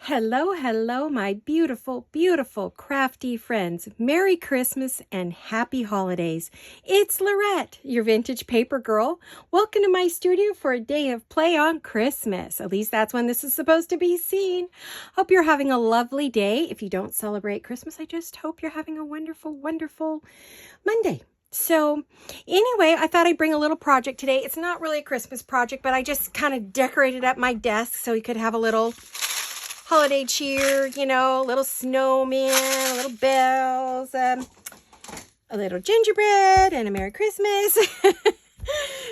Hello, hello, my beautiful, beautiful, crafty friends. Merry Christmas and happy holidays. It's Laurette, your vintage paper girl. Welcome to my studio for a day of play on Christmas. At least that's when this is supposed to be seen. Hope you're having a lovely day. If you don't celebrate Christmas, I just hope you're having a wonderful, wonderful Monday. So anyway, I thought I'd bring a little project today. It's not really a Christmas project, but I just kind of decorated up my desk so you could have a little holiday cheer, you know, a little snowman, little bells, a little gingerbread, and a Merry Christmas.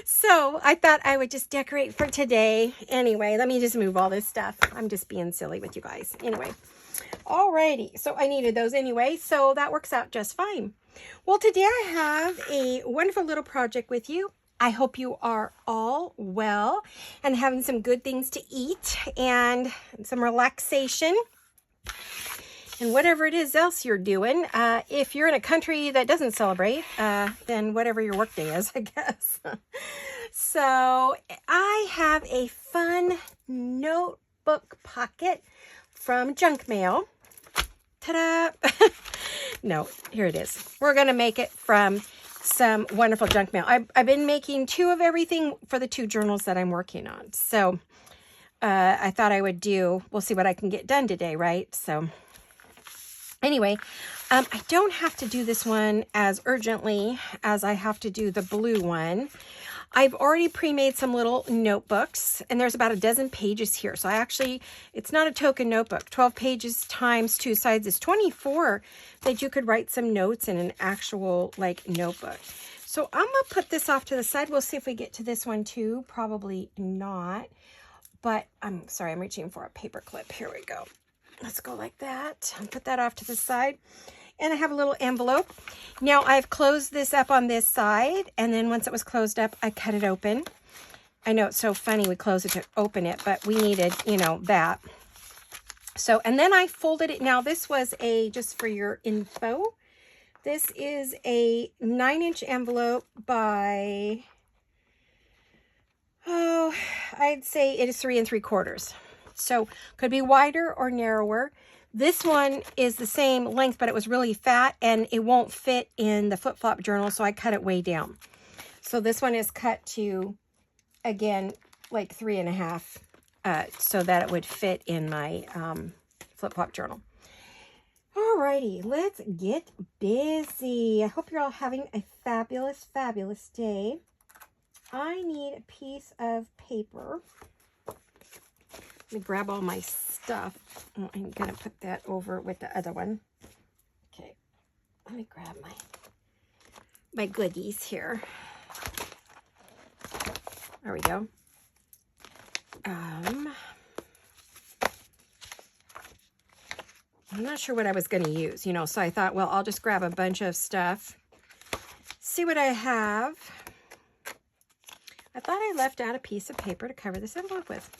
So I thought I would just decorate for today. Anyway, let me just move all this stuff. I'm just being silly with you guys. Anyway, alrighty. So I needed those anyway, so that works out just fine. Well, today I have a wonderful little project with you. I hope you are all well and having some good things to eat and some relaxation and whatever it is else you're doing. If you're in a country that doesn't celebrate, then whatever your work day is, I guess. So I have a fun notebook pocket from junk mail. Ta-da! No, here it is. We're going to make it from some wonderful junk mail. I've been making 2 of everything for the 2 journals that I'm working on. So I thought I would we'll see what I can get done today, right? So anyway, I don't have to do this one as urgently as I have to do the blue one. I've already pre-made some little notebooks, and there's about a dozen pages here. So it's not a token notebook. 12 pages times 2 sides is 24 that you could write some notes in an actual notebook. So I'm going to put this off to the side. We'll see if we get to this one too. Probably not. But I'm sorry, I'm reaching for a paper clip. Here we go. Let's go like that. I'll put that off to the side. And I have a little envelope. Now I've closed this up on this side, and then once it was closed up, I cut it open. I know it's so funny we close it to open it, but we needed, that. So, and then I folded it. Now this was just for your info, this is a 9-inch envelope by, I'd say it is 3 3/4. So could be wider or narrower. This one is the same length, but it was really fat and it won't fit in the flip-flop journal, so I cut it way down. So this one is cut to, again, like 3.5, so that it would fit in my flip-flop journal. Alrighty, let's get busy. I hope you're all having a fabulous, fabulous day. I need a piece of paper. Let me grab all my stuff. Oh, I'm going to put that over with the other one. Okay. Let me grab my goodies here. There we go. I'm not sure what I was going to use, so I thought, well, I'll just grab a bunch of stuff. See what I have. I thought I left out a piece of paper to cover this envelope with.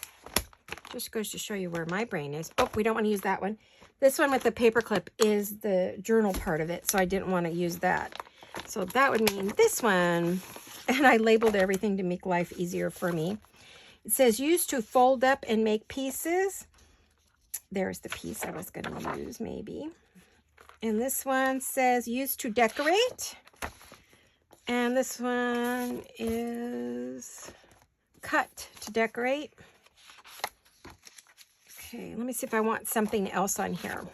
Just goes to show you where my brain is. Oh, we don't want to use that one. This one with the paper clip is the journal part of it, so I didn't want to use that. So that would mean this one. And I labeled everything to make life easier for me. It says, used to fold up and make pieces. There's the piece I was going to use, maybe. And this one says, used to decorate. And this one is cut to decorate. Okay, let me see if I want something else on here.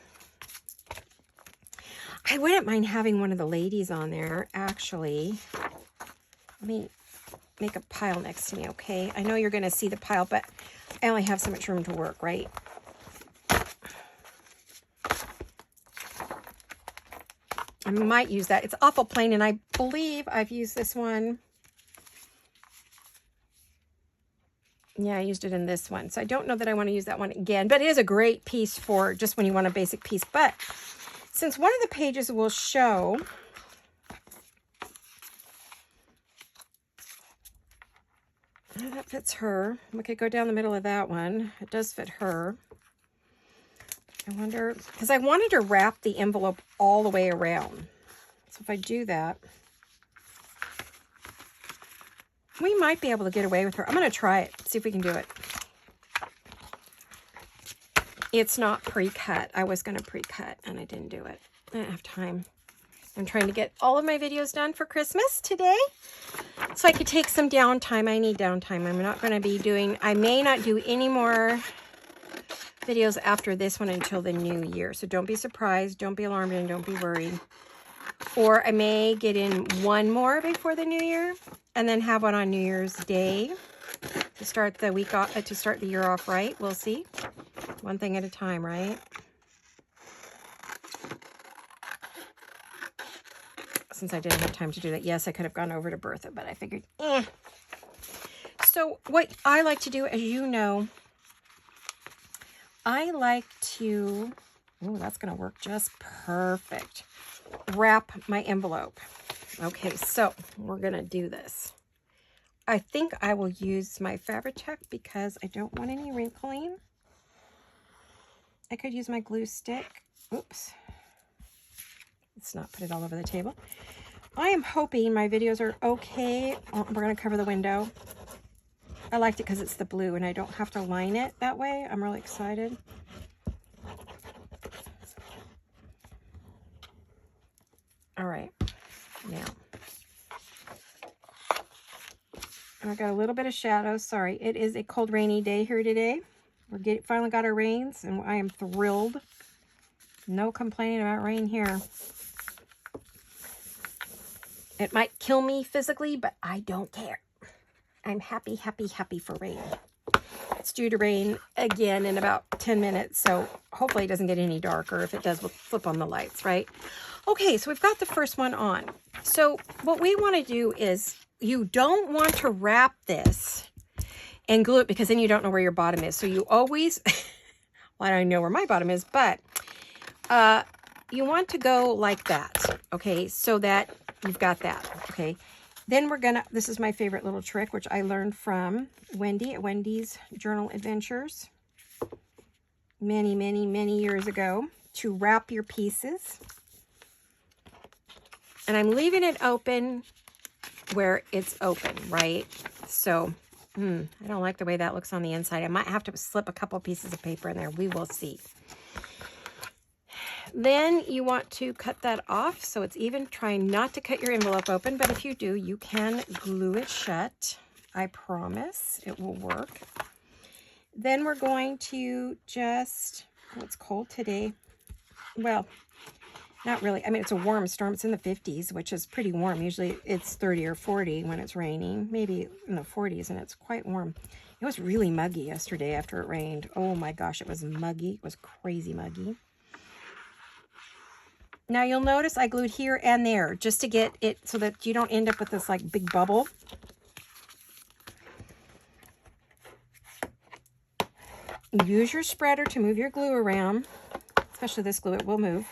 I wouldn't mind having one of the ladies on there, actually. Let me make a pile next to me, okay? I know you're going to see the pile, but I only have so much room to work, right? I might use that. It's awful plain, and I believe I've used this one. Yeah, I used it in this one. So I don't know that I want to use that one again. But it is a great piece for just when you want a basic piece. But since one of the pages will show... Oh, that fits her. We could go down the middle of that one. It does fit her. I wonder... Because I wanted to wrap the envelope all the way around. So if I do that... We might be able to get away with her. I'm going to try it. See if we can do it. It's not pre-cut. I was going to pre-cut and I didn't do it. I didn't have time. I'm trying to get all of my videos done for Christmas today so I could take some downtime. I need downtime. I'm not going to be doing, I may not do any more videos after this one until the new year. So don't be surprised. Don't be alarmed and don't be worried. Or I may get in one more before the new year and then have one on New Year's Day to start the week off, to start the year off right. We'll see. One thing at a time, right? Since I didn't have time to do that. Yes, I could have gone over to Bertha, but I figured, So what I like to do, as you know, I like to, oh, that's going to work just perfect. Wrap my envelope. Okay, so we're going to do this. I think I will use my Fabri-Tac because I don't want any wrinkling. I could use my glue stick. Oops. Let's not put it all over the table. I am hoping my videos are okay. We're going to cover the window. I liked it because it's the blue and I don't have to line it that way. I'm really excited. All right. Now, I got a little bit of shadow. Sorry. It is a cold, rainy day here today. We're finally got our rains and I am thrilled. No complaining about rain here. It might kill me physically, but I don't care. I'm happy, happy, happy for rain. It's due to rain again in about 10 minutes, so hopefully it doesn't get any darker. If it does, we'll flip on the lights, right? Okay, so we've got the first one on. So what we want to do is, you don't want to wrap this and glue it because then you don't know where your bottom is. So you always, well, I don't know where my bottom is, but you want to go like that, okay, so that you've got that, okay? Then we're gonna, this is my favorite little trick, which I learned from Wendy at Wendy's Journal Adventures many, many, many years ago, to wrap your pieces. And I'm leaving it open where it's open, right? So, I don't like the way that looks on the inside. I might have to slip a couple pieces of paper in there. We will see. Then you want to cut that off so it's even. Trying not to cut your envelope open, but if you do, you can glue it shut. I promise it will work. Then we're going to just, oh, it's cold today. Well, not really. I mean, it's a warm storm. It's in the 50s, which is pretty warm. Usually it's 30 or 40 when it's raining, maybe in the 40s, and it's quite warm. It was really muggy yesterday after it rained. Oh my gosh, it was muggy. It was crazy muggy. Now you'll notice I glued here and there just to get it so that you don't end up with this like big bubble. Use your spreader to move your glue around, especially this glue, it will move.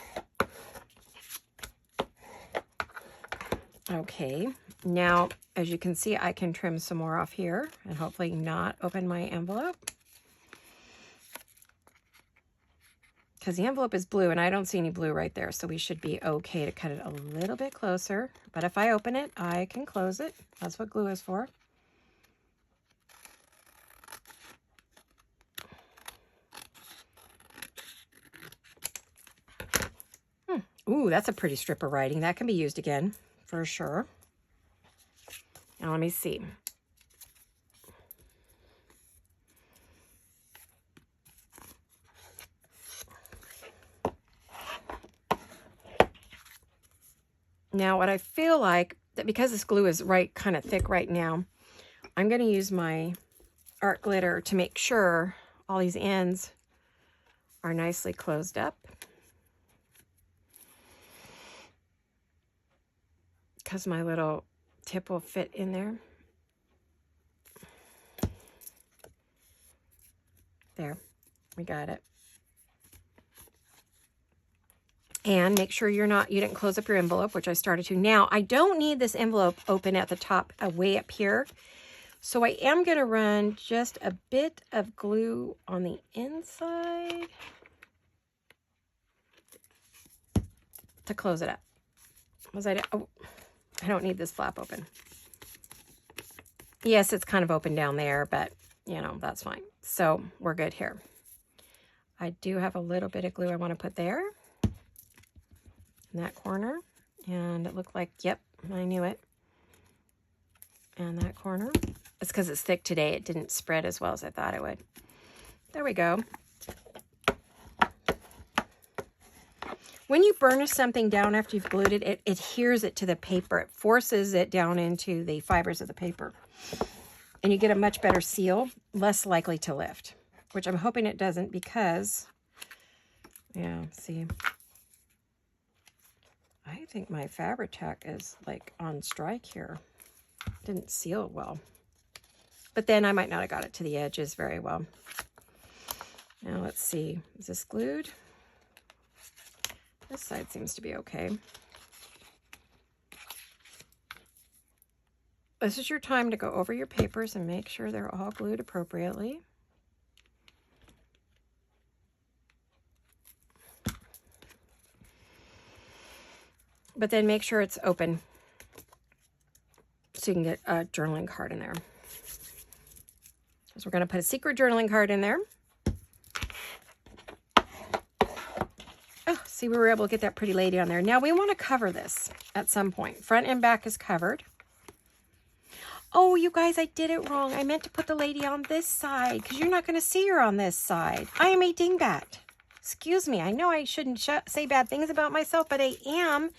Okay, now as you can see, I can trim some more off here and hopefully not open my envelope. Because the envelope is blue and I don't see any blue right there, so we should be okay to cut it a little bit closer. But if I open it, I can close it. That's what glue is for. Ooh, that's a pretty strip of writing. That can be used again, for sure. Now let me see. Now what I feel like, that because this glue is kind of thick right now, I'm going to use my art glitter to make sure all these ends are nicely closed up. Because my little tip will fit in there. There, we got it. And make sure you didn't close up your envelope, which I started to. Now, I don't need this envelope open at the top, way up here. So I am going to run just a bit of glue on the inside to close it up. I don't need this flap open. Yes, it's kind of open down there, but, you know, that's fine. So we're good here. I do have a little bit of glue I want to put there in that corner. And it looked like, yep, I knew it. And that corner. It's because it's thick today. It didn't spread as well as I thought it would. There we go. When you burnish something down after you've glued it, it adheres it to the paper. It forces it down into the fibers of the paper. And you get a much better seal, less likely to lift, which I'm hoping it doesn't because, yeah, see, I think my Fabri-Tac is like on strike here. Didn't seal well. But then I might not have got it to the edges very well. Now let's see, is this glued? This side seems to be okay. This is your time to go over your papers and make sure they're all glued appropriately. But then make sure it's open so you can get a journaling card in there. So we're going to put a secret journaling card in there. Oh, see, we were able to get that pretty lady on there. Now we want to cover this at some point. Front and back is covered. Oh, you guys, I did it wrong. I meant to put the lady on this side because you're not going to see her on this side. I am a dingbat. Excuse me. I know I shouldn't say bad things about myself, but I am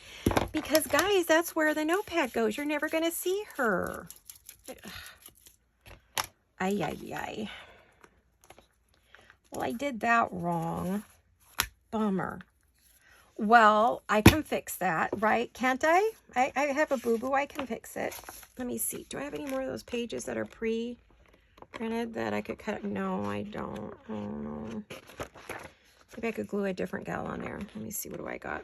because, guys, that's where the notepad goes. You're never going to see her. Ay, ay, ay. Well, I did that wrong. Bummer. Well, I can fix that, right? Can't I? I have a boo-boo. I can fix it. Let me see. Do I have any more of those pages that are pre-printed that I could cut? No, I don't. Oh, no. Maybe I could glue a different gal on there. Let me see. What do I got?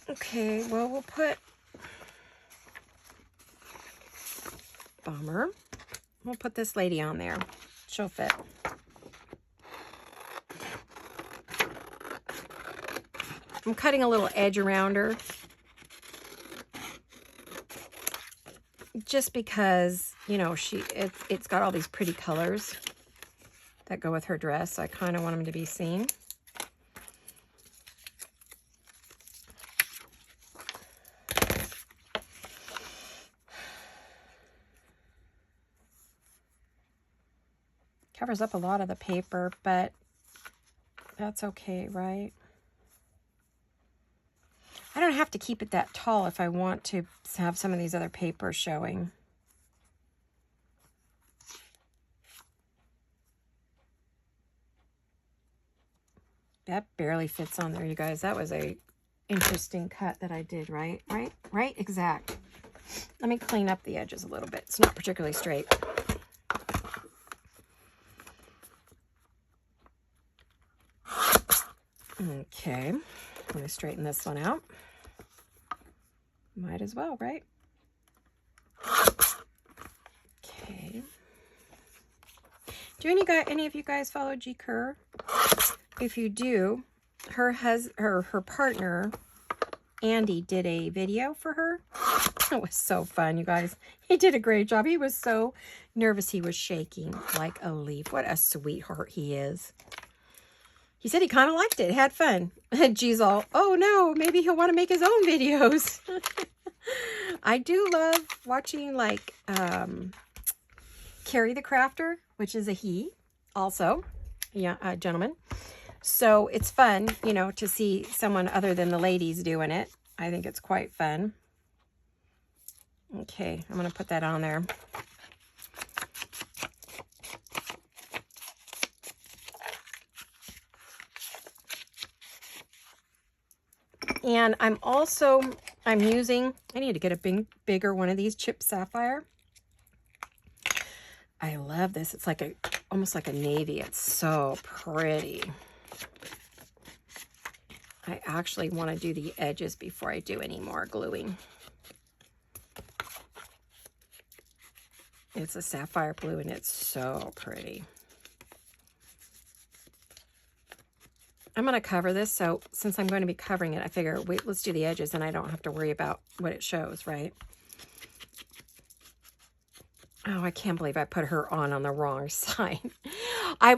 Okay, well, we'll put... Bummer. We'll put this lady on there. She'll fit. I'm cutting a little edge around her. Just because, you know, it's got all these pretty colors that go with her dress. So I kind of want them to be seen. Covers up a lot of the paper, but that's okay, right? I don't have to keep it that tall if I want to have some of these other papers showing. That barely fits on there, you guys. That was a interesting cut that I did, right? Right? Exact. Let me clean up the edges a little bit. It's not particularly straight. Okay, I'm going to straighten this one out. Might as well, right? Okay. Do any of you guys follow G. Kerr? If you do, her partner, Andy, did a video for her. It was so fun, you guys. He did a great job. He was so nervous. He was shaking like a leaf. What a sweetheart he is. He said he kind of liked it, had fun. G's all, oh no, maybe he'll want to make his own videos. I do love watching like Carrie the Crafter, which is a he also, yeah, a gentleman. So it's fun, you know, to see someone other than the ladies doing it. I think it's quite fun. Okay, I'm going to put that on there. And I'm using, I need to get a bigger one of these chipped sapphire. I love this. It's like almost like a navy. It's so pretty. I actually want to do the edges before I do any more gluing. It's a sapphire blue and it's so pretty. I'm going to cover this, so since I'm going to be covering it, I figure, wait, let's do the edges, and I don't have to worry about what it shows, right? Oh, I can't believe I put her on the wrong side.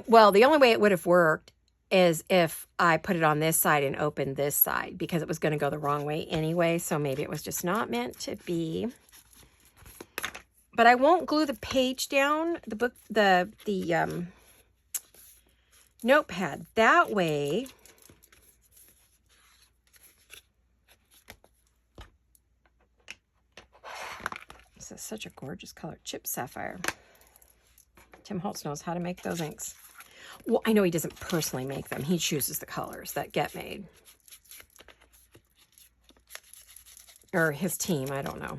Well, the only way it would have worked is if I put it on this side and opened this side, because it was going to go the wrong way anyway. So maybe it was just not meant to be. But I won't glue the page down, the book, the notepad. That way, this is such a gorgeous color, Chip Sapphire. Tim Holtz knows how to make those inks. Well, I know he doesn't personally make them. He chooses the colors that get made. Or his team, I don't know.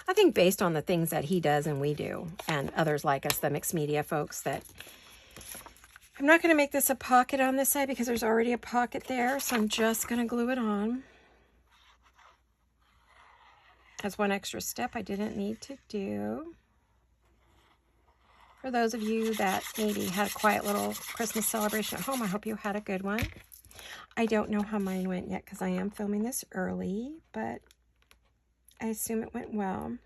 I think based on the things that he does and we do, and others like us, the mixed media folks, that I'm not going to make this a pocket on this side because there's already a pocket there, so I'm just going to glue it on. That's one extra step I didn't need to do. For those of you that maybe had a quiet little Christmas celebration at home, I hope you had a good one. I don't know how mine went yet because I am filming this early, but I assume it went well.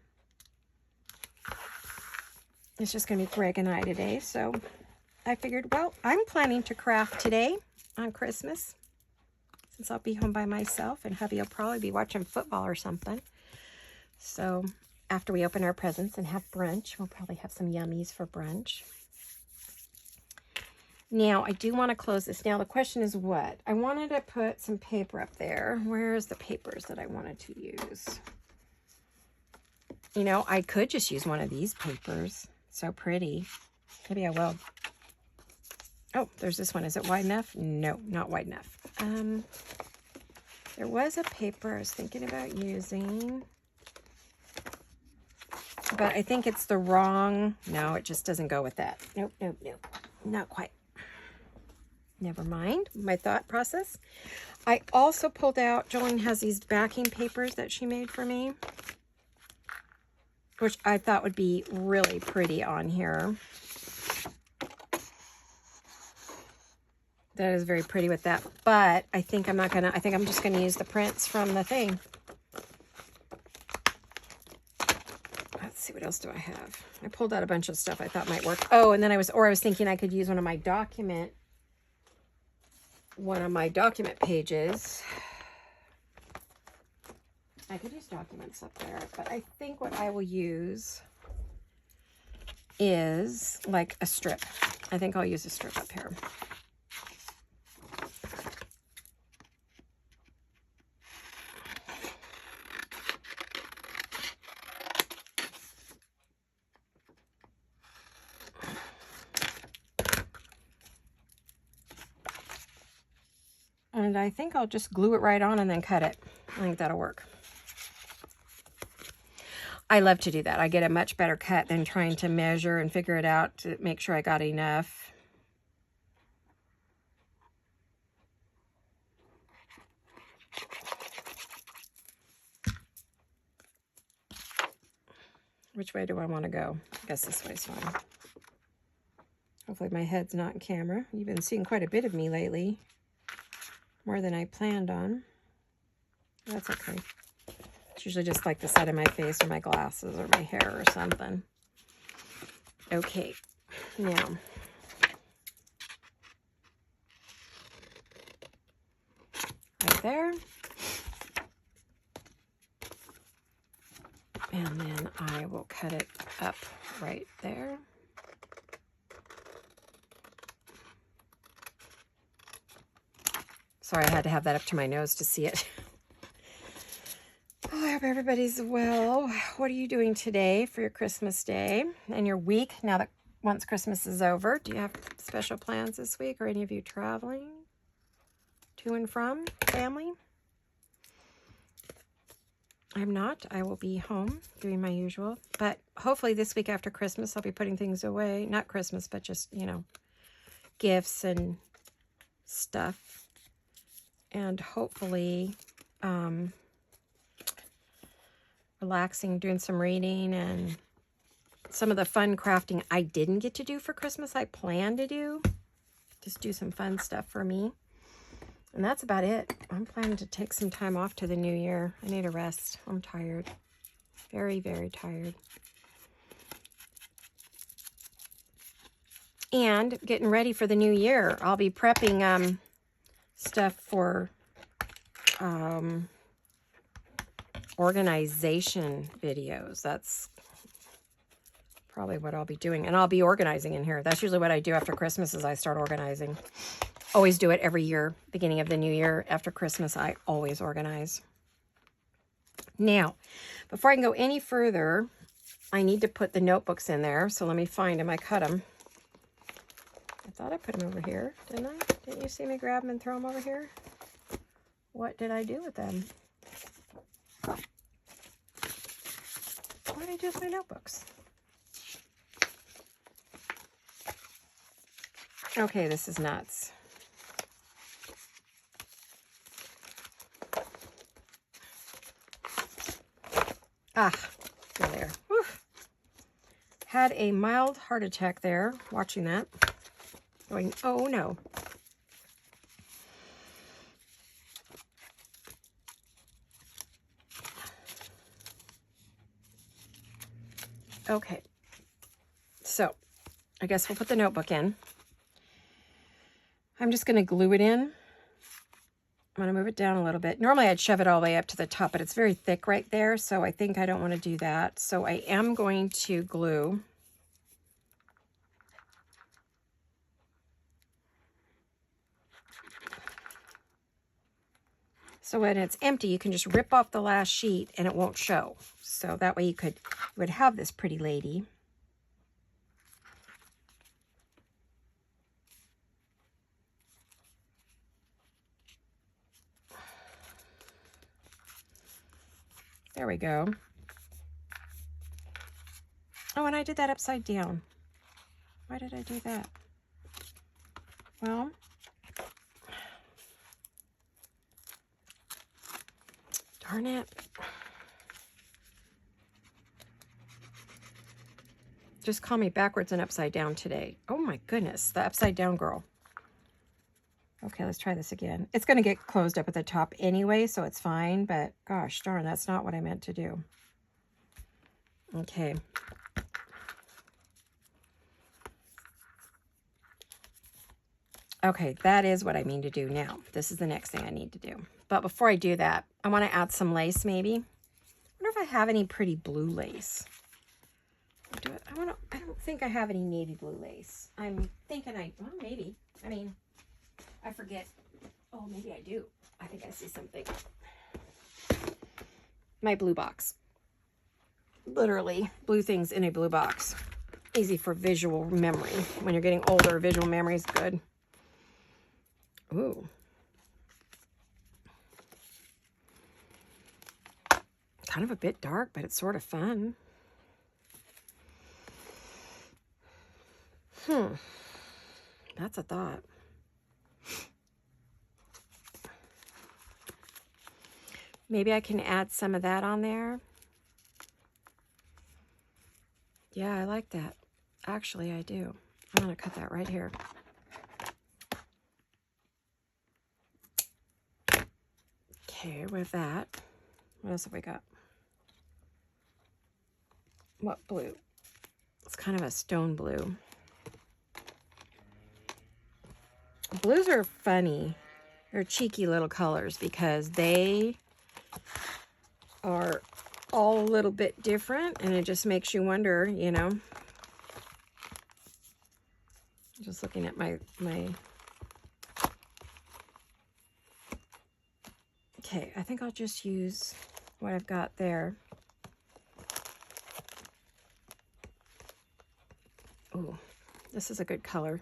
It's just going to be Greg and I today, so I figured, well, I'm planning to craft today on Christmas, since I'll be home by myself, and hubby will probably be watching football or something. So after we open our presents and have brunch, we'll probably have some yummies for brunch. Now, I do want to close this. Now, the question is what? I wanted to put some paper up there. Where's the papers that I wanted to use? You know, I could just use one of these papers. So pretty. Maybe I will. Oh, there's this one. Is it wide enough? No, not wide enough. There was a paper I was thinking about using, but I think it's the wrong. No, it just doesn't go with that. Nope, nope, nope. Not quite. Never mind my thought process. I also pulled out, Jolene has these backing papers that she made for me, which I thought would be really pretty on here. That is very pretty with that, but I think I'm not gonna, I think I'm just gonna use the prints from the thing. Let's see, what else do I have? I pulled out a bunch of stuff I thought might work. Oh, and then I was thinking I could use one of my document pages. I could use documents up there, but I think what I will use is like a strip. I think I'll use a strip up here. And I think I'll just glue it right on and then cut it. I think that'll work. I love to do that. I get a much better cut than trying to measure and figure it out to make sure I got enough. Which way do I want to go? I guess this way's fine. Hopefully my head's not in camera. You've been seeing quite a bit of me lately. More than I planned on. That's okay. It's usually just like the side of my face or my glasses or my hair or something. Okay, now. Right there. And then I will cut it up right there. Sorry, I had to have that up to my nose to see it. Oh, I hope everybody's well. What are you doing today for your Christmas day and your week now that once Christmas is over? Do you have special plans this week? Or any of you traveling to and from family? I'm not. I will be home doing my usual. But hopefully this week after Christmas, I'll be putting things away. Not Christmas, but just, you know, gifts and stuff. And hopefully relaxing, doing some reading, and some of the fun crafting I didn't get to do for Christmas, I plan to do. Just do some fun stuff for me. And that's about it. I'm planning to take some time off to the new year. I need a rest. I'm tired. Very, very tired. And getting ready for the new year. I'll be prepping stuff for organization videos. That's probably what I'll be doing. And I'll be organizing in here. That's usually what I do after Christmas is I start organizing. Always do it every year. Beginning of the new year after Christmas, I always organize. Now, before I can go any further, I need to put the notebooks in there. So let me find them. I cut them. I thought I put them over here, didn't I? Didn't you see me grab them and throw them over here? What did I do with them? What did I do with my notebooks? Okay, this is nuts. Ah, there. Whew. Had a mild heart attack there, watching that. Going, oh no. Okay, so I guess we'll put the notebook in. I'm just going to glue it in. I'm going to move it down a little bit. Normally I'd shove it all the way up to the top, but it's very thick right there, so I think I don't want to do that. So I am going to glue. So when it's empty, you can just rip off the last sheet and it won't show. So that way you would have this pretty lady. There we go. Oh, and I did that upside down. Why did I do that? Well, darn it. Just call me backwards and upside down today. Oh my goodness, the upside down girl. Okay, let's try this again. It's going to get closed up at the top anyway, so it's fine, but gosh darn, that's not what I meant to do. Okay. Okay, that is what I mean to do now. This is the next thing I need to do. But before I do that, I want to add some lace maybe. I wonder if I have any pretty blue lace. I don't think I have any navy blue lace. I'm thinking well, maybe. I mean, I forget. Oh, maybe I do. I think I see something. My blue box. Literally, blue things in a blue box. Easy for visual memory. When you're getting older, visual memory is good. Ooh. Kind of a bit dark, but it's sort of fun. That's a thought. Maybe I can add some of that on there. Yeah, I like that. Actually, I do. I'm going to cut that right here. Okay, with that, what else have we got? What blue? It's kind of a stone blue. Blues are funny. They're cheeky little colors because they are all a little bit different, and it just makes you wonder, you know. Just looking at my okay, I think I'll just use what I've got there. Oh, this is a good color.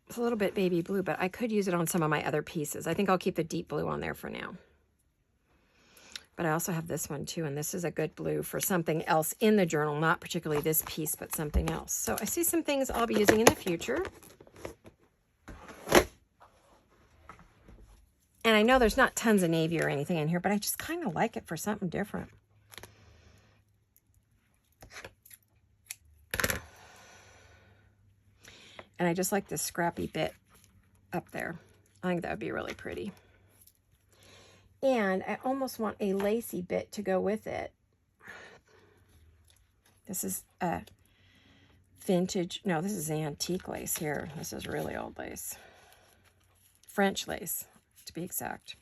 It's a little bit baby blue, but I could use it on some of my other pieces. I think I'll keep the deep blue on there for now. But I also have this one too, and this is a good blue for something else in the journal, not particularly this piece, but something else. So I see some things I'll be using in the future. And I know there's not tons of navy or anything in here, but I just kind of like it for something different. And I just like this scrappy bit up there. I think that would be really pretty. And I almost want a lacy bit to go with it. This is vintage. No, this is antique lace here. This is really old lace. French lace, to be exact.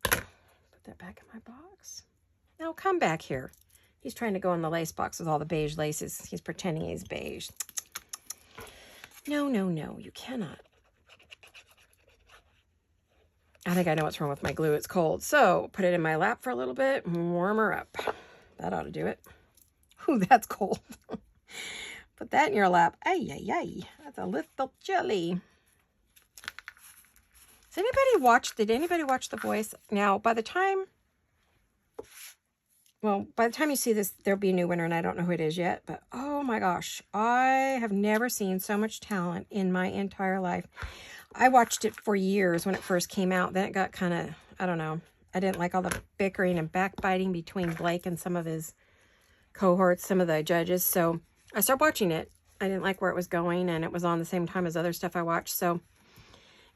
Put that back in my box. Now come back here. He's trying to go in the lace box with all the beige laces. He's pretending he's beige. No, no, no, you cannot. I think I know what's wrong with my glue. It's cold. So put it in my lap for a little bit and warm her up. That ought to do it. Ooh, that's cold. Put that in your lap. Ay, ay, ay. That's a little chilly. Did anybody watch The Voice? Now, by the time you see this, there'll be a new winner, and I don't know who it is yet, but oh my gosh, I have never seen so much talent in my entire life. I watched it for years when it first came out. Then it got kind of, I don't know, I didn't like all the bickering and backbiting between Blake and some of his cohorts, some of the judges, so I started watching it. I didn't like where it was going, and it was on the same time as other stuff I watched, so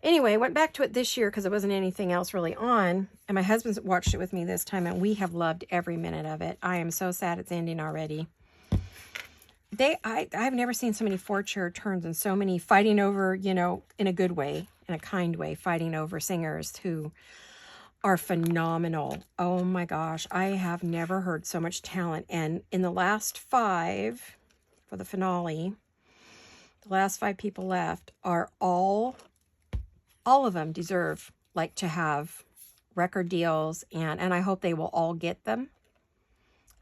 anyway, went back to it this year because there wasn't anything else really on, and my husband's watched it with me this time, and we have loved every minute of it. I am so sad it's ending already. I've never seen so many four-chair turns and so many fighting over, you know, in a good way, in a kind way, fighting over singers who are phenomenal. Oh my gosh, I have never heard so much talent. And in the last 5, for the finale, the last 5 people left are all of them deserve like to have record deals, and I hope they will all get them.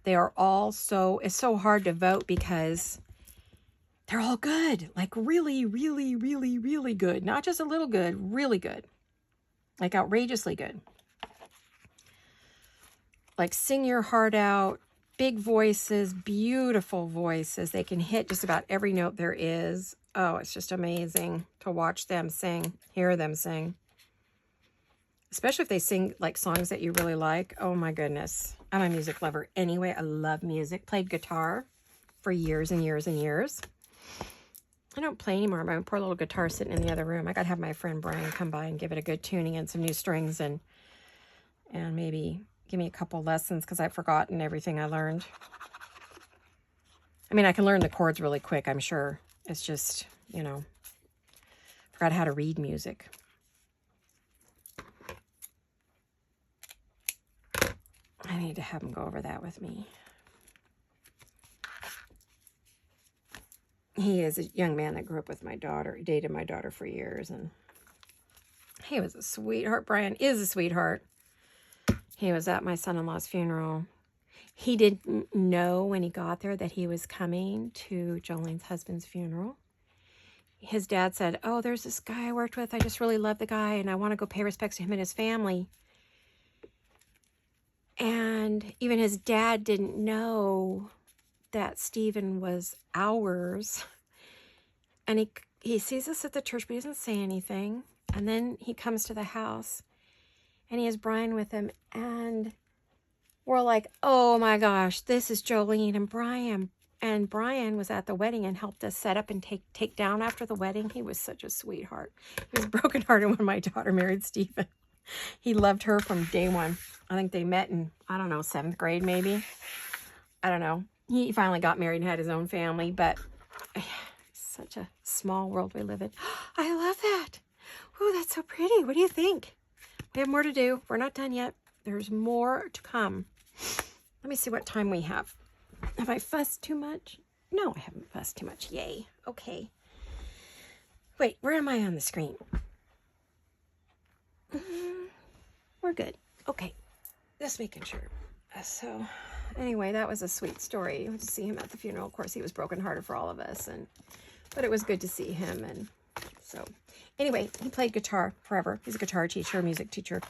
They are all it's so hard to vote because they're all good, like really, really, really, really good. Not just a little good, really good, like outrageously good. Like sing your heart out, big voices, beautiful voices. They can hit just about every note there is. Oh, it's just amazing to watch them sing, hear them sing. Especially if they sing like songs that you really like. Oh my goodness. I'm a music lover anyway. I love music. Played guitar for years and years and years. I don't play anymore. My poor little guitar sitting in the other room. I got to have my friend Brian come by and give it a good tuning and some new strings and maybe give me a couple lessons because I've forgotten everything I learned. I mean, I can learn the chords really quick, I'm sure. It's just, you know, forgot how to read music. I need to have him go over that with me. He is a young man that grew up with my daughter. He dated my daughter for years, and he was a sweetheart. Brian is a sweetheart. He was at my son-in-law's funeral. He didn't know when he got there that he was coming to Jolene's husband's funeral. His dad said, oh, there's this guy I worked with. I just really love the guy, and I want to go pay respects to him and his family. And even his dad didn't know that Stephen was ours. And he sees us at the church, but he doesn't say anything. And then he comes to the house, and he has Brian with him. And we're like, oh my gosh, this is Jolene and Brian. And Brian was at the wedding and helped us set up and take down after the wedding. He was such a sweetheart. He was brokenhearted when my daughter married Stephen. He loved her from day one. I think they met in, I don't know, 7th grade maybe. I don't know. He finally got married and had his own family, but such a small world we live in. I love that. Ooh, that's so pretty. What do you think? We have more to do. We're not done yet. There's more to come. Let me see what time we have. Have I fussed too much? No, I haven't fussed too much. Yay. Okay. Wait, where am I on the screen? We're good. Okay. Just making sure. So, anyway, that was a sweet story to see him at the funeral. Of course, he was brokenhearted for all of us, but it was good to see him. And so, anyway, he played guitar forever. He's a guitar teacher, a music teacher.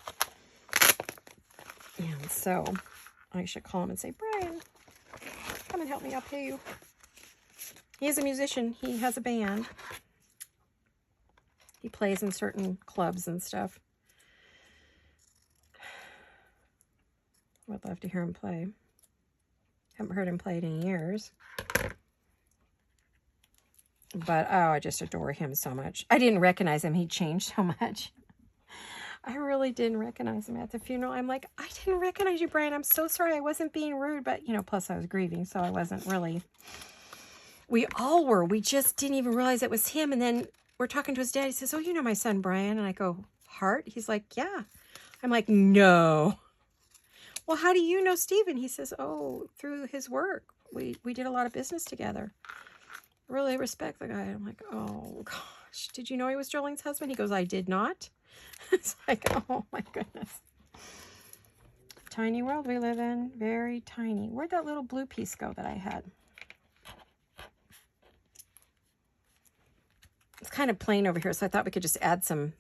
And so, I should call him and say, Brian, come and help me. I'll pay you. He is a musician. He has a band. He plays in certain clubs and stuff. Would love to hear him play. Haven't heard him play it in years. But, oh, I just adore him so much. I didn't recognize him. He changed so much. I really didn't recognize him at the funeral. I'm like, I didn't recognize you, Brian. I'm so sorry. I wasn't being rude, but, you know, plus I was grieving, so I wasn't really. We all were. We just didn't even realize it was him. And then we're talking to his dad. He says, oh, you know my son, Brian. And I go, Hart? He's like, yeah. I'm like, no. Well, how do you know Stephen? He says, oh, through his work. We did a lot of business together. Really respect the guy. I'm like, oh, gosh. Did you know he was Jolene's husband? He goes, I did not. It's like, oh, my goodness. Tiny world we live in. Very tiny. Where'd that little blue piece go that I had? It's kind of plain over here, so I thought we could just add something.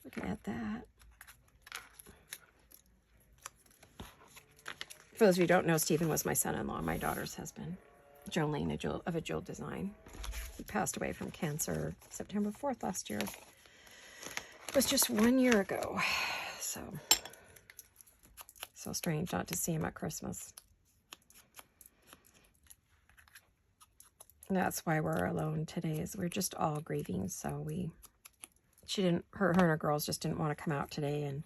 We could add that. For those of you who don't know, Stephen was my son-in-law, my daughter's husband. Jolene of a Jewel Design. He passed away from cancer September 4th last year. It was just 1 year ago. So strange not to see him at Christmas. And that's why we're alone today, is we're just all grieving. So her and her girls just didn't want to come out today, and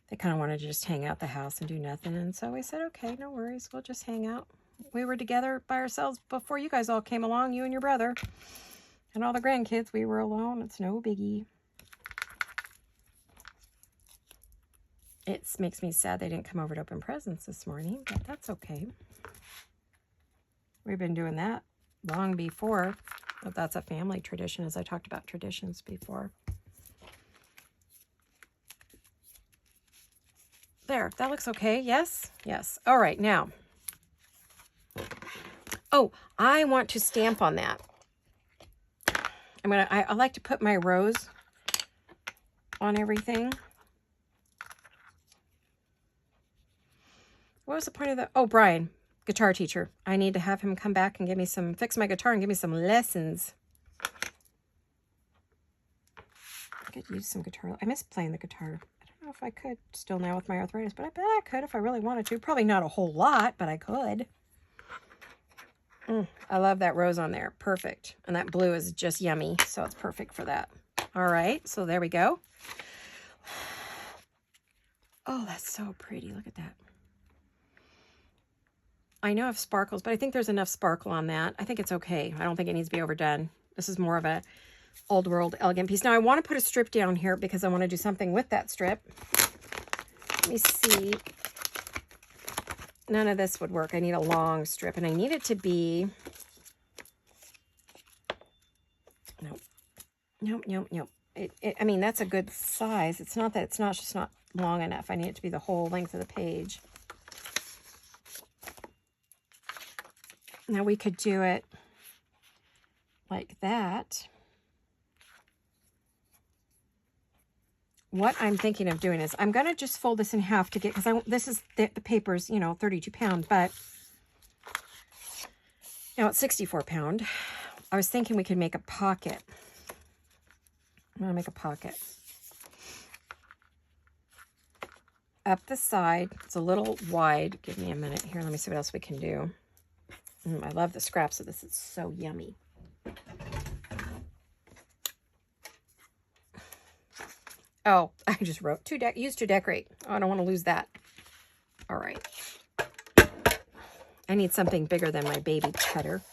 they kind of wanted to just hang out the house and do nothing. And so we said, okay, no worries. We'll just hang out. We were together by ourselves before you guys all came along, you and your brother. And all the grandkids, we were alone. It's no biggie. It makes me sad they didn't come over to open presents this morning, but that's okay. We've been doing that long before. But that's a family tradition, as I talked about traditions before. There, that looks okay. Yes? Yes. All right, now. Oh, I want to stamp on that. I like to put my rose on everything. What was the point of that? Oh, Brian, guitar teacher. I need to have him come back and fix my guitar and give me some lessons. I could use some guitar. I miss playing the guitar. I don't know if I could still now with my arthritis, but I bet I could if I really wanted to. Probably not a whole lot, but I could. I love that rose on there. Perfect. And that blue is just yummy, so it's perfect for that. All right, so there we go. Oh, that's so pretty. Look at that. I know I have sparkles, but I think there's enough sparkle on that. I think it's okay. I don't think it needs to be overdone. This is more of a old world elegant piece. Now I want to put a strip down here because I want to do something with that strip. Let me see. None of this would work. I need a long strip, and I need it to be... Nope. I mean, that's a good size. It's not that it's just not long enough. I need it to be the whole length of the page. Now we could do it like that. What I'm thinking of doing is I'm going to just fold this in half to get, because this is the paper's, 32 pound, but now it's 64 pound. I was thinking we could make a pocket. I'm going to make a pocket. Up the side, it's a little wide. Give me a minute here. Let me see what else we can do. I love the scraps of this. It's so yummy. Oh, I just wrote used to decorate. Oh, I don't want to lose that. All right. I need something bigger than my baby cutter.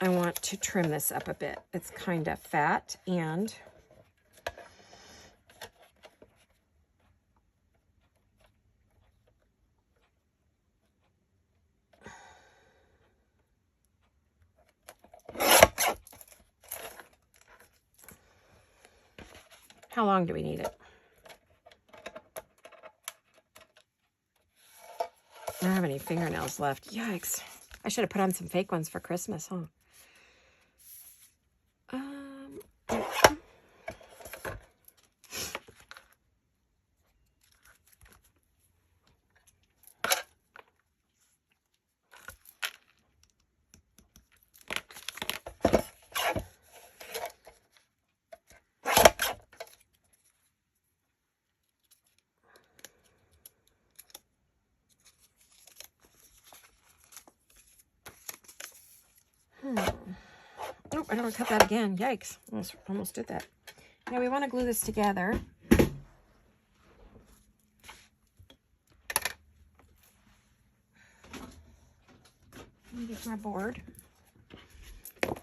I want to trim this up a bit. It's kind of fat, and how long do we need it? I don't have any fingernails left. Yikes. I should have put on some fake ones for Christmas, huh? Oh, I don't want to cut that again. Yikes. Almost did that. Now we want to glue this together. Let me get my board. Oh,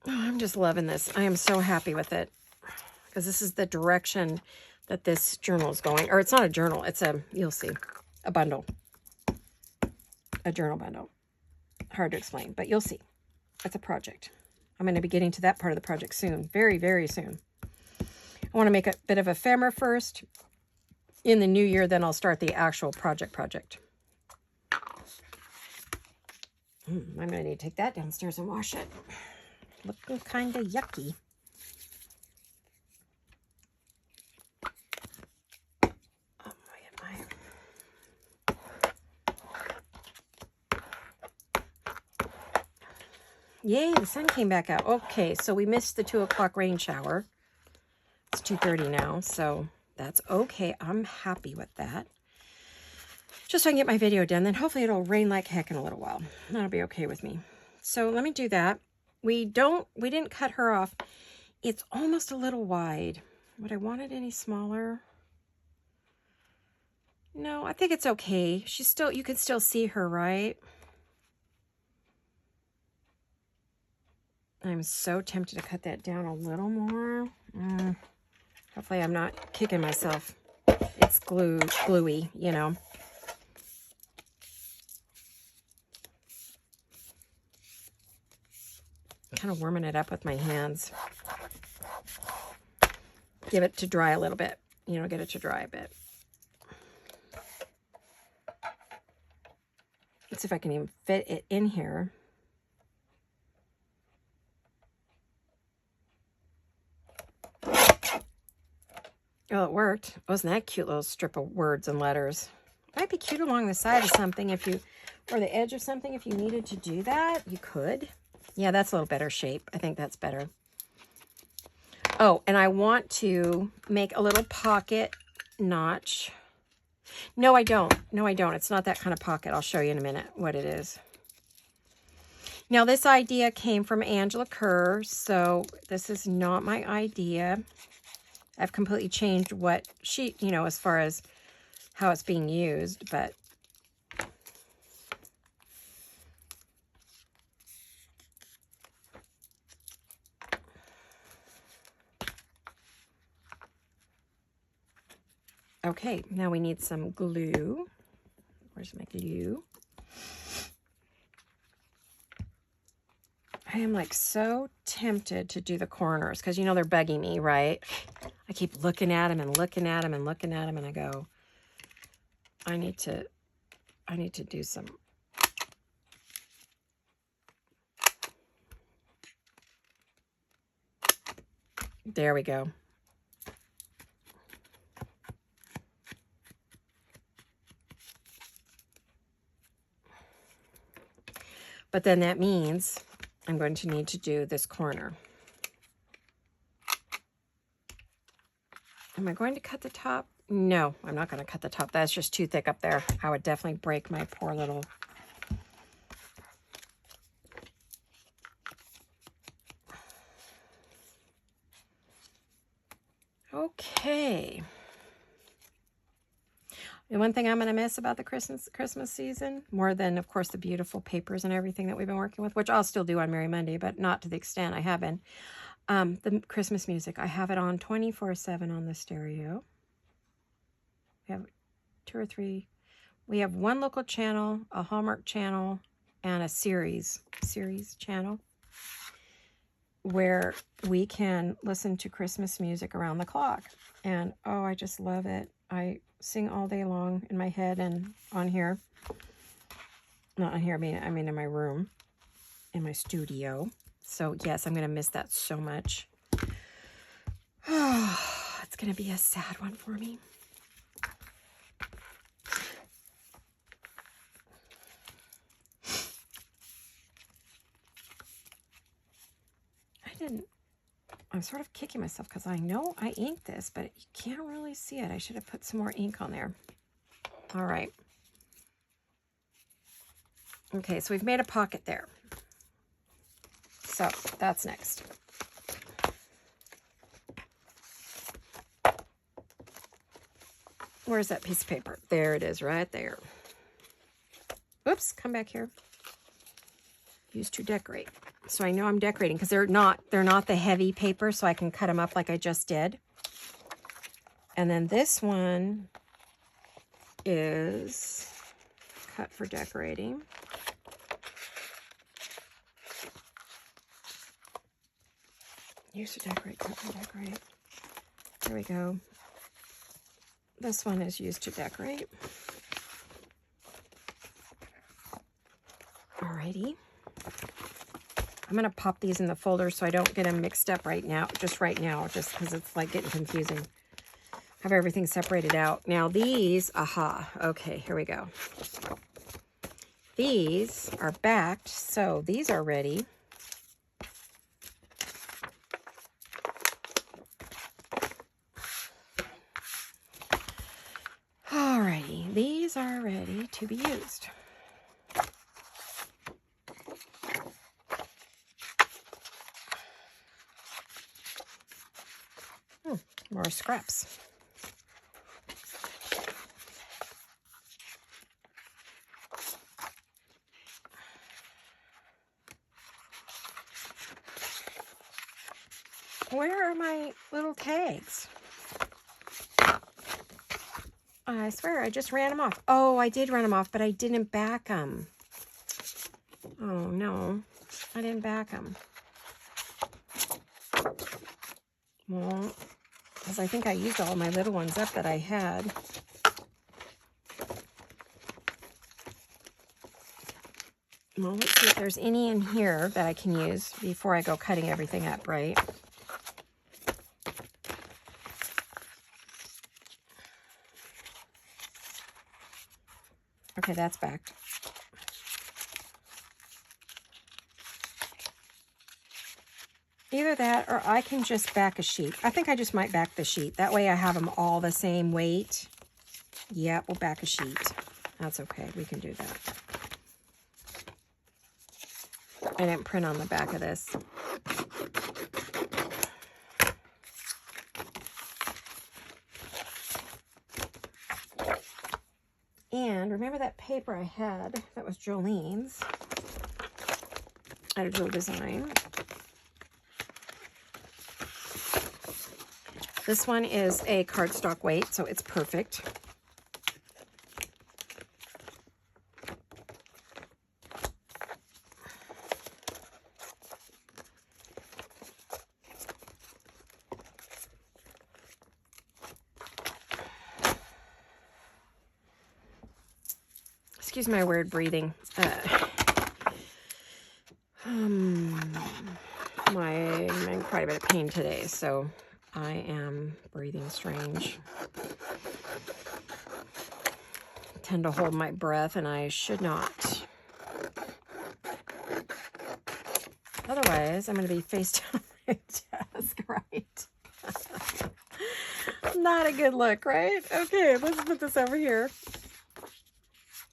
I'm just loving this. I am so happy with it because this is the direction that this journal is going. Or it's not a journal. It's a, you'll see, a bundle. A journal bundle. Hard to explain, but you'll see. It's a project. I'm going to be getting to that part of the project soon. Very, very soon. I want to make a bit of ephemera first. In the new year, then I'll start the actual project. I'm going to need to take that downstairs and wash it. Looking kind of yucky. Yay, the sun came back out. Okay, so we missed the 2 o'clock rain shower. It's 2:30 now, so that's okay. I'm happy with that. Just so I can get my video done, then hopefully it'll rain like heck in a little while. That'll be okay with me. So let me do that. We didn't cut her off. It's almost a little wide. Would I want it any smaller? No, I think it's okay. You can still see her, right? I'm so tempted to cut that down a little more. Hopefully I'm not kicking myself. It's gluey, you know. Kind of warming it up with my hands. Give it to dry a little bit. You know, get it to dry a bit. Let's see if I can even fit it in here. Oh, it worked. Wasn't that cute little strip of words and letters? Might be cute along the side of something or the edge of something if you needed to do that. You could. Yeah, that's a little better shape. I think that's better. Oh, and I want to make a little pocket notch. No, I don't. No, I don't. It's not that kind of pocket. I'll show you in a minute what it is. Now, this idea came from Angela Kerr, so this is not my idea. I've completely changed what she, you know, as far as how it's being used, but okay, now we need some glue. Where's my glue? I am like so tempted to do the corners because, you know, they're bugging me, right? I keep looking at them and looking at them and looking at them, and I go, I need to do some. There we go. But then that means I'm going to need to do this corner. Am I going to cut the top? No, I'm not going to cut the top. That's just too thick up there. I would definitely break my poor little... Okay. The one thing I'm going to miss about the Christmas season, more than, of course, the beautiful papers and everything that we've been working with, which I'll still do on Merry Monday, but not to the extent I have been. The Christmas music, I have it on 24/7 on the stereo. We have 2 or 3. We have 1 local channel, a Hallmark channel, and a series channel where we can listen to Christmas music around the clock. And, oh, I just love it. I sing all day long in my head and on here. Not on here, I mean in my room, in my studio. So, yes, I'm going to miss that so much. Oh, it's going to be a sad one for me. I'm sort of kicking myself because I know I inked this, but you can't really see it. I should have put some more ink on there. All right. Okay, so we've made a pocket there. so that's next. Where's that piece of paper? There it is, right there. Oops, come back here. Used to decorate. So I know I'm decorating because they're not the heavy paper, so I can cut them up like I just did. And then this one is cut for decorating. Used to decorate, cut for decorate. There we go. This one is used to decorate. Alrighty. I'm going to pop these in the folder so I don't get them mixed up right now, just because it's like getting confusing. Have everything separated out. Now these, okay, here we go. These are backed, so these are ready. Alrighty, these are ready to be used. More scraps. Where are my little tags? I swear I just ran them off. Oh, I did run them off, but I didn't back them. Oh, no. I didn't back them. Well, because I think I used all my little ones up that I had. Well, let's see if there's any in here that I can use before I go cutting everything up, right? Okay, that's backed. Either that or I can just back a sheet. I think I just might back the sheet. That way I have them all the same weight. Yeah, we'll back a sheet. That's okay. We can do that. I didn't print on the back of this. And remember that paper I had that was Jolene's? I had a Jewel Design. This one is a cardstock weight, so it's perfect. Excuse my weird breathing. I'm in quite a bit of pain today, so I am breathing strange. I tend to hold my breath, and I should not. Otherwise, I'm going to be face down my desk, right? Not a good look, right? Okay, let's put this over here.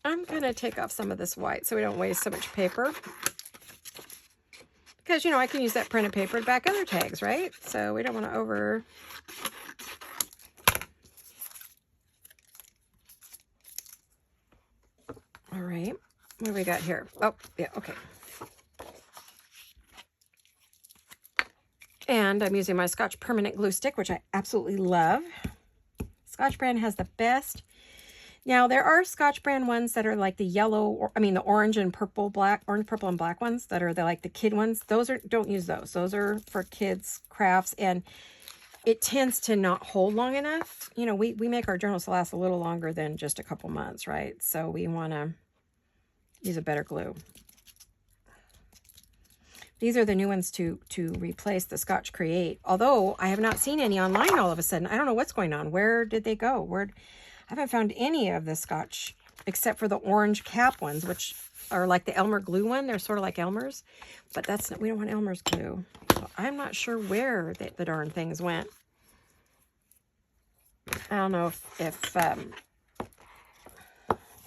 I'm going to take off some of this white so we don't waste so much paper. Because, you know, I can use that printed paper to back other tags, right? So we don't want to over... All right. What do we got here? Oh, yeah, okay. And I'm using my Scotch Permanent Glue Stick, which I absolutely love. Scotch brand has the best. Now, there are Scotch brand ones that are like the yellow, or I mean the orange and purple, orange, purple, and black ones that are like the kid ones. Those are, don't use those. Those are for kids' crafts, and it tends to not hold long enough. You know, we make our journals last a little longer than just a couple months, right? So we want to use a better glue. These are the new ones to replace the Scotch Create. Although I have not seen any online all of a sudden. I don't know what's going on. Where did they go? I haven't found any of the Scotch except for the orange cap ones, which are like the Elmer glue one. They're sort of like Elmer's, but that's not, we don't want Elmer's glue. So I'm not sure where the darn things went. I don't know if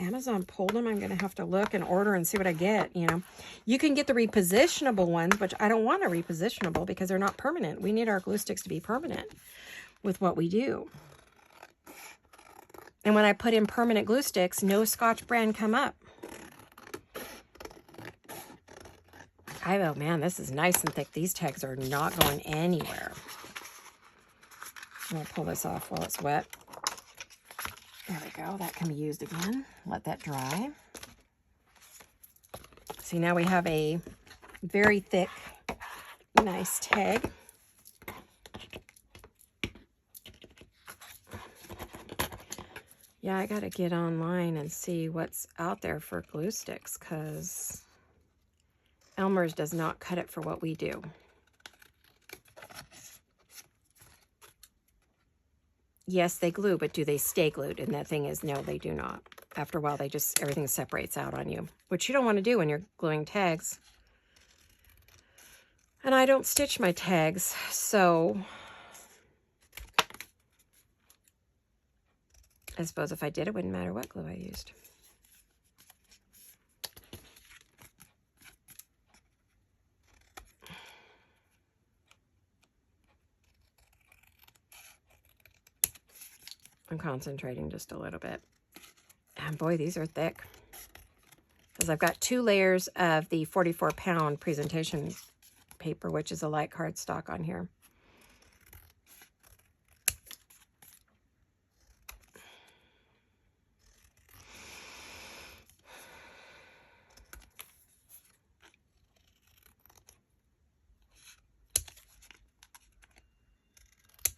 Amazon pulled them. I'm going to have to look and order and see what I get, you know. You can get the repositionable ones, which I don't want a repositionable because they're not permanent. We need our glue sticks to be permanent with what we do. And when I put in permanent glue sticks, no Scotch brand come up. Oh man, this is nice and thick. These tags are not going anywhere. I'm going to pull this off while it's wet. There we go. That can be used again. Let that dry. See, now we have a very thick, nice tag. Yeah, I got to get online and see what's out there for glue sticks because Elmer's does not cut it for what we do. Yes, they glue, but do they stay glued? And the thing is, no, they do not. After a while, everything separates out on you, which you don't want to do when you're gluing tags. And I don't stitch my tags, so I suppose if I did, it wouldn't matter what glue I used. I'm concentrating just a little bit. And boy, these are thick. Because I've got 2 layers of the 44-pound presentation paper, which is a light cardstock on here.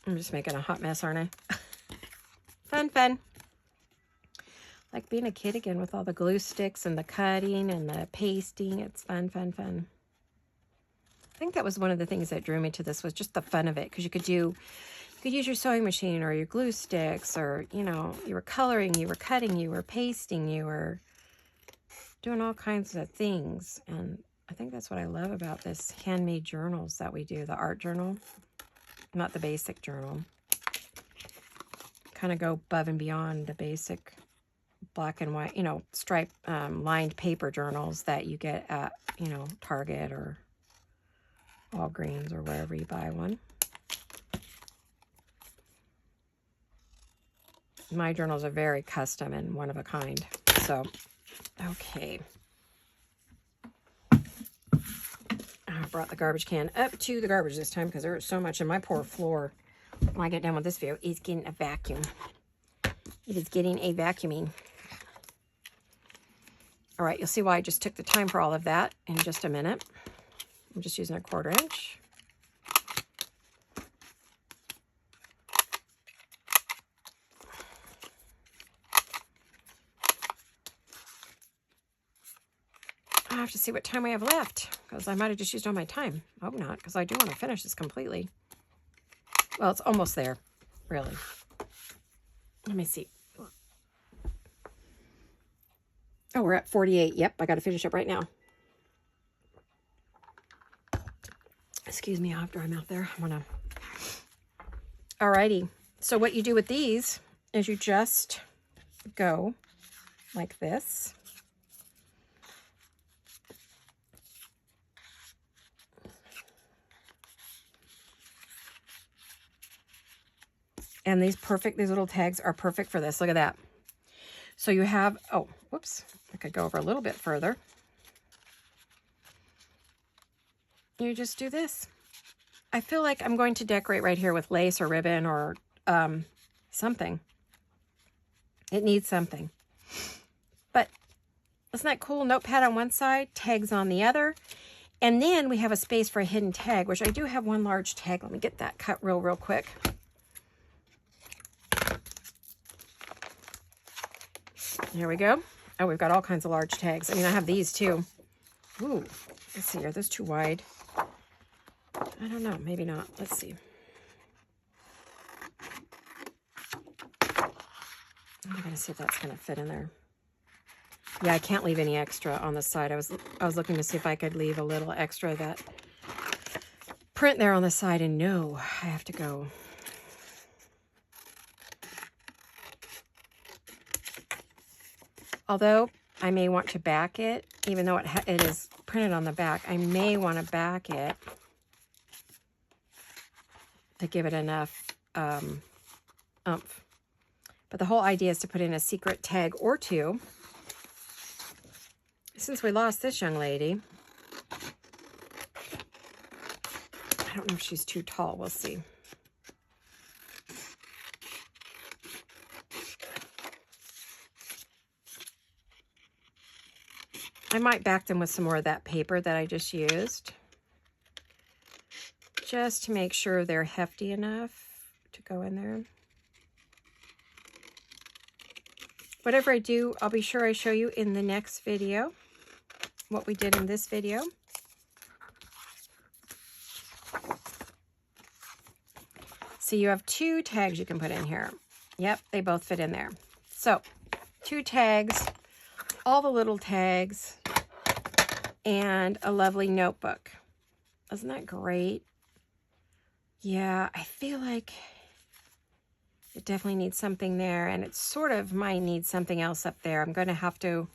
I'm just making a hot mess, aren't I? Fun. Like being a kid again with all the glue sticks and the cutting and the pasting. It's fun. I think that was one of the things that drew me to this was just the fun of it. Because you could use your sewing machine or your glue sticks or, you know, you were coloring, you were cutting, you were pasting, you were doing all kinds of things. And I think that's what I love about this handmade journals that we do, the art journal, not the basic journal. Kind of go above and beyond the basic black and white, you know, striped lined paper journals that you get at, you know, Target or Walgreens or wherever you buy one. My journals are very custom and one of a kind. So, okay. I brought the garbage can up to the garbage this time because there is so much in my poor floor. When I get done with this video, it's getting a vacuum. It is getting a vacuuming. All right, you'll see why I just took the time for all of that in just a minute. I'm just using a 1/4 inch. I have to see what time we have left because I might have just used all my time. I hope not, because I do want to finish this completely. Well, it's almost there, really. Let me see. Oh, we're at 48. Yep, I got to finish up right now. Excuse me, I have dry mouth there. I'm gonna. Alrighty. So what you do with these is you just go like this. And these little tags are perfect for this. Look at that. So you have, oh, whoops. I could go over a little bit further. You just do this. I feel like I'm going to decorate right here with lace or ribbon or something. It needs something. But isn't that cool? Notepad on one side, tags on the other. And then we have a space for a hidden tag, which I do have one large tag. Let me get that cut real quick. Here we go. Oh, we've got all kinds of large tags. I mean, I have these too. Ooh, let's see. Are those too wide? I don't know. Maybe not. Let's see. I'm going to see if that's going to fit in there. Yeah, I can't leave any extra on the side. I was looking to see if I could leave a little extra of that print there on the side, and no, I have to go. Although I may want to back it, even though it is printed on the back, I may want to back it to give it enough oomph. But the whole idea is to put in a secret tag or two. Since we lost this young lady, I don't know if she's too tall. We'll see. I might back them with some more of that paper that I just used, just to make sure they're hefty enough to go in there. Whatever I do, I'll be sure I show you in the next video what we did in this video. So you have 2 tags you can put in here. Yep, they both fit in there. So 2 tags, all the little tags, and a lovely notebook. Isn't that great? Yeah, I feel like it definitely needs something there, and it sort of might need something else up there. I'm going to have to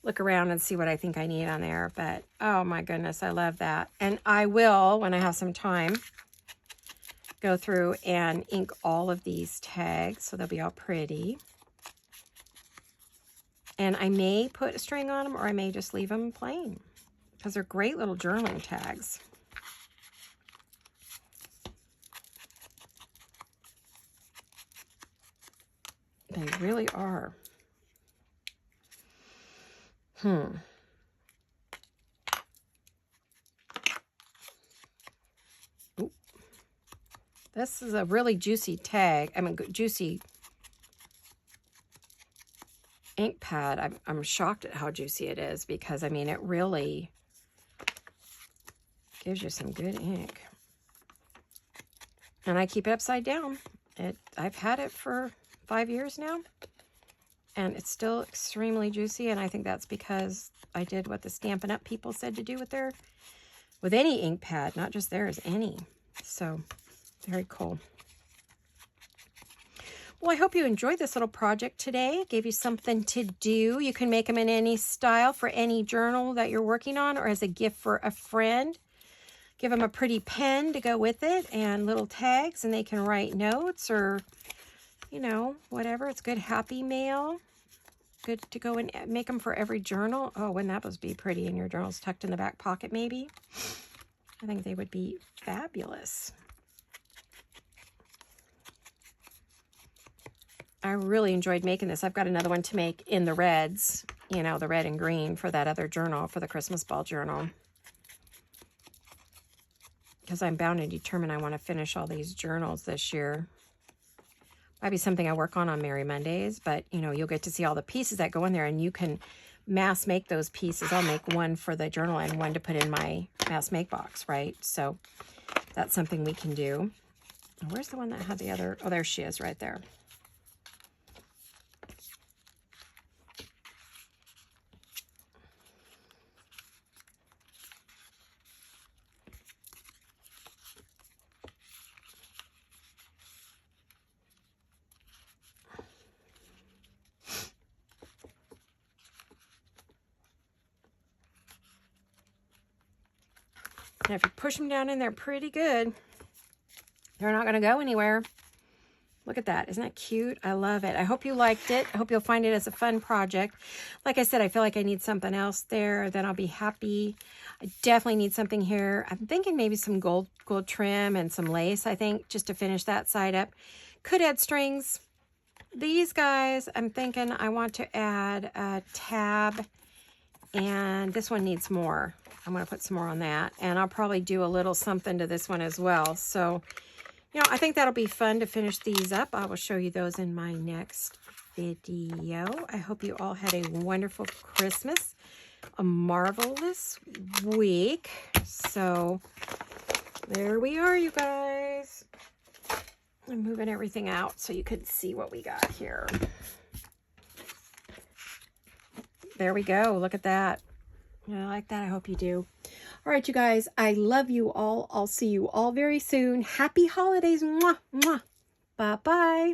look around and see what I think I need on there, but oh my goodness, I love that. And I will, when I have some time, go through and ink all of these tags so they'll be all pretty. And I may put a string on them, or I may just leave them plain, because they're great little journaling tags. They really are. Ooh. This is a really juicy tag. I mean, juicy ink pad. I'm shocked at how juicy it is, because, I mean, it really gives you some good ink. And I keep it upside down. I've had it for 5 years now, and it's still extremely juicy, and I think that's because I did what the Stampin' Up! People said to do with any ink pad, not just theirs, any. So, very cool. Well, I hope you enjoyed this little project today. Gave you something to do. You can make them in any style for any journal that you're working on, or as a gift for a friend. Give them a pretty pen to go with it, and little tags, and they can write notes, or, you know, whatever. It's good happy mail. Good to go and make them for every journal. Oh, wouldn't that be pretty in your journals, tucked in the back pocket maybe? I think they would be fabulous. I really enjoyed making this. I've got another one to make in the reds, you know, the red and green for that other journal, for the Christmas ball journal. Because I'm bound and determined I want to finish all these journals this year. Might be something I work on Merry Mondays, but, you know, you'll get to see all the pieces that go in there, and you can mass make those pieces. I'll make one for the journal and one to put in my mass make box, right? So that's something we can do. Where's the one that had the other? Oh, there she is right there. And if you push them down in there pretty good, they're not going to go anywhere. Look at that. Isn't that cute? I love it. I hope you liked it. I hope you'll find it as a fun project. Like I said, I feel like I need something else there. Then I'll be happy. I definitely need something here. I'm thinking maybe some gold trim and some lace, I think, just to finish that side up. Could add strings. These guys, I'm thinking I want to add a tab. And this one needs more. I'm going to put some more on that. And I'll probably do a little something to this one as well. So, you know, I think that'll be fun to finish these up. I will show you those in my next video. I hope you all had a wonderful Christmas, a marvelous week. So, there we are, you guys. I'm moving everything out so you can see what we got here. There we go. Look at that. I like that. I hope you do. All right, you guys. I love you all. I'll see you all very soon. Happy holidays. Mwah, mwah. Bye-bye.